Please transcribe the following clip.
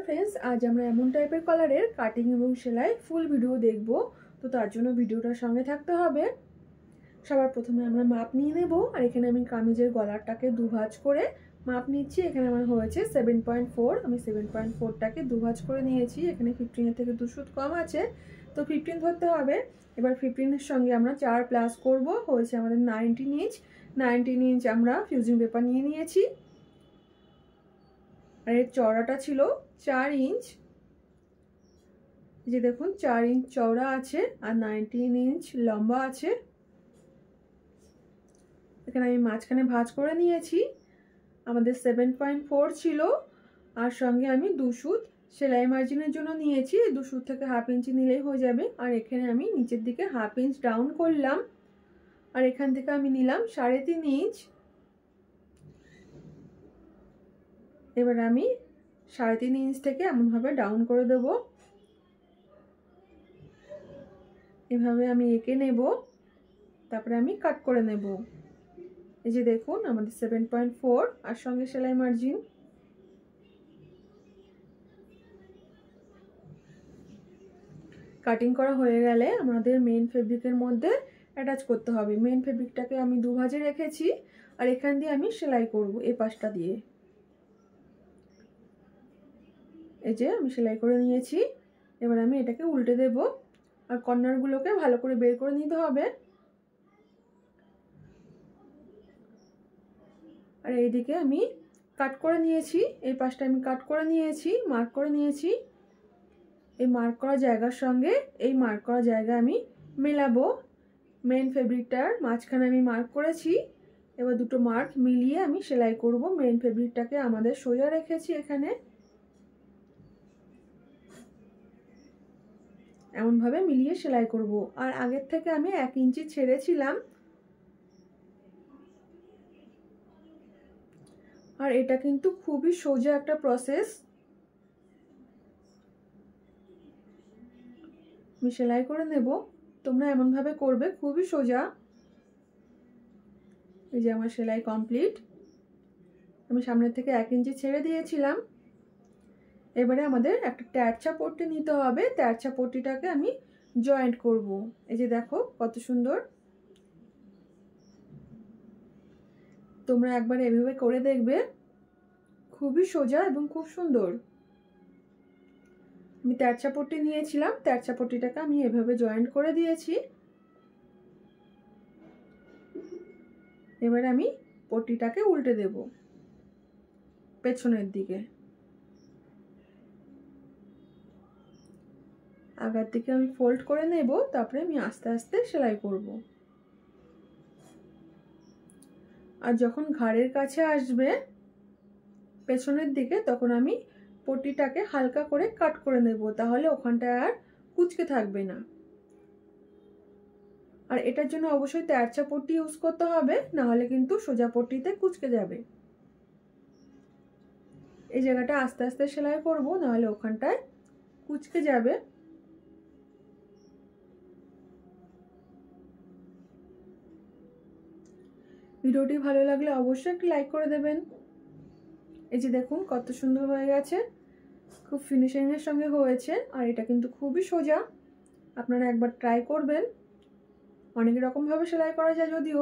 Friends आज আমরা এমন টাইপের কলারের কাটিং এবং সেলাই ফুল ভিডিও দেখব। তো তার জন্য ভিডিওটার সঙ্গে থাকতে হবে। সবার প্রথমে আমরা মাপ নিয়ে নেব আর এখানে আমি কামিজের গলারটাকে দুভাঁজ করে মাপ নিচ্ছি। এখানে আমার হয়েছে 7.4, আমি 7.4টাকে দুভাঁজ করে নিয়েছি। এখানে 15 থেকে 2 সুত কম আছে, তো 15 ধরতে হবে। এবার 15 এর সঙ্গে আমরা 4 প্লাস করব, হয়েছে আমাদের 19 ইঞ্চ। 19 ইঞ্চ আমরা ফিউজিং পেপার নিয়ে নিয়েছি আর এর চওড়াটা ছিল 4 ইঞ্চ। যে দেখুন 4 ইঞ্চ চওড়া আছে আর 19 ইঞ্চ লম্বা আছে। এখানে আমি মাঝখানে ভাঁজ করে নিয়েছি। আমাদের 7.4 ছিল আর সঙ্গে আমি 2 সুত সেলাই মার্জিনের জন্য নিয়েছি। 2 সুত থেকে হাফ ইঞ্চি নিলেই হয়ে যাবে। আর এখানে আমি নিচের দিকে হাফ ইঞ্চ ডাউন করলাম আর এখান থেকে আমি নিলাম 3.5 ইঞ্চ। এবার আমি 3.5 ইঞ্চ থেকে এমনভাবে ডাউন করে দেব। এভাবে আমি এঁকে নেব, তারপরে আমি কাট করে নেব। এই যে দেখুন আমাদের 7.4 আর সঙ্গে সেলাই মার্জিন। কাটিং করা হয়ে গেলে আমাদের মেইন ফেব্রিকের মধ্যে অ্যাটাচ করতে হবে। মেইন ফেব্রিকটাকে আমি দুভাজে রেখেছি আর এখান দিয়ে আমি সেলাই করব এই পাশটা দিয়ে। এই যে আমি সেলাই করে নিয়েছি। এবার আমি এটাকে উল্টে দেব আর কর্নারগুলোকে ভালো করে বের করে নিতে হবে। আর এইদিকে আমি কাট করে নিয়েছি, এই পাশটা আমি কাট করে নিয়েছি, মার্ক করে নিয়েছি। এই মার্ক করা জায়গার সঙ্গে এই মার্ক করা জায়গা আমি মেলাবো। মেইন ফেব্রিকটার মাঝখানে আমি মার্ক করেছি। এবার দুটো মার্ক মিলিয়ে আমি সেলাই করব। মেইন ফেব্রিকটাকে আমাদের সোজা রেখেছি, এখানে এমনভাবে মিলিয়ে সেলাই করব। আর আগের থেকে আমি 1 ইঞ্চি ছেড়েছিলাম। আর এটা কিন্তু খুবই সোজা একটা প্রসেস। আমি সেলাই করে নেব, তোমরা এমনভাবে করবে, খুবই সোজা। এই যে আমার সেলাই কমপ্লিট। আমি সামনের থেকে 1 ইঞ্চি ছেড়ে দিয়েছিলাম। এবারে আমাদের একটা তেরছা পট্টি নিতে হবে। তেরছা পট্টিটাকে আমি জয়েন্ট করব। এই যে দেখো কত সুন্দর। তোমরা একবার এভাবে করে দেখবে, খুবই সোজা এবং খুব সুন্দর। আমি তেরছা পট্টি নিয়েছিলাম, তেরছা পট্টিটাকে আমি এভাবে জয়েন্ট করে দিয়েছি। এবার আমি পট্টিটাকে উল্টে দেব পেছনের দিকে। আগার দিকে আমি ফোল্ড করে নেব, তারপরে আমি আস্তে আস্তে সেলাই করব। আর যখন ঘাড়ের কাছে আসবে পেছনের দিকে, তখন আমি পট্টিটাকে হালকা করে কাট করে নেব, তাহলে ওখানটায় আর কুঁচকে থাকবে না। আর এটার জন্য অবশ্যই তেরছা পট্টি ইউজ করতে হবে, না হলে কিন্তু সোজা পট্টিতে কুঁচকে যাবে। এই জায়গাটা আস্তে আস্তে সেলাই করব, না হলে ওখানটায় কুঁচকে যাবে। ভিডিওটি ভালো লাগলে অবশ্যই একটি লাইক করে দেবেন। এই যে দেখুন কত সুন্দর হয়ে গেছে, খুব ফিনিশিংয়ের সঙ্গে হয়েছে। আর এটা কিন্তু খুবই সোজা, আপনারা একবার ট্রাই করবেন। অনেক রকমভাবে সেলাই করা যায় যদিও,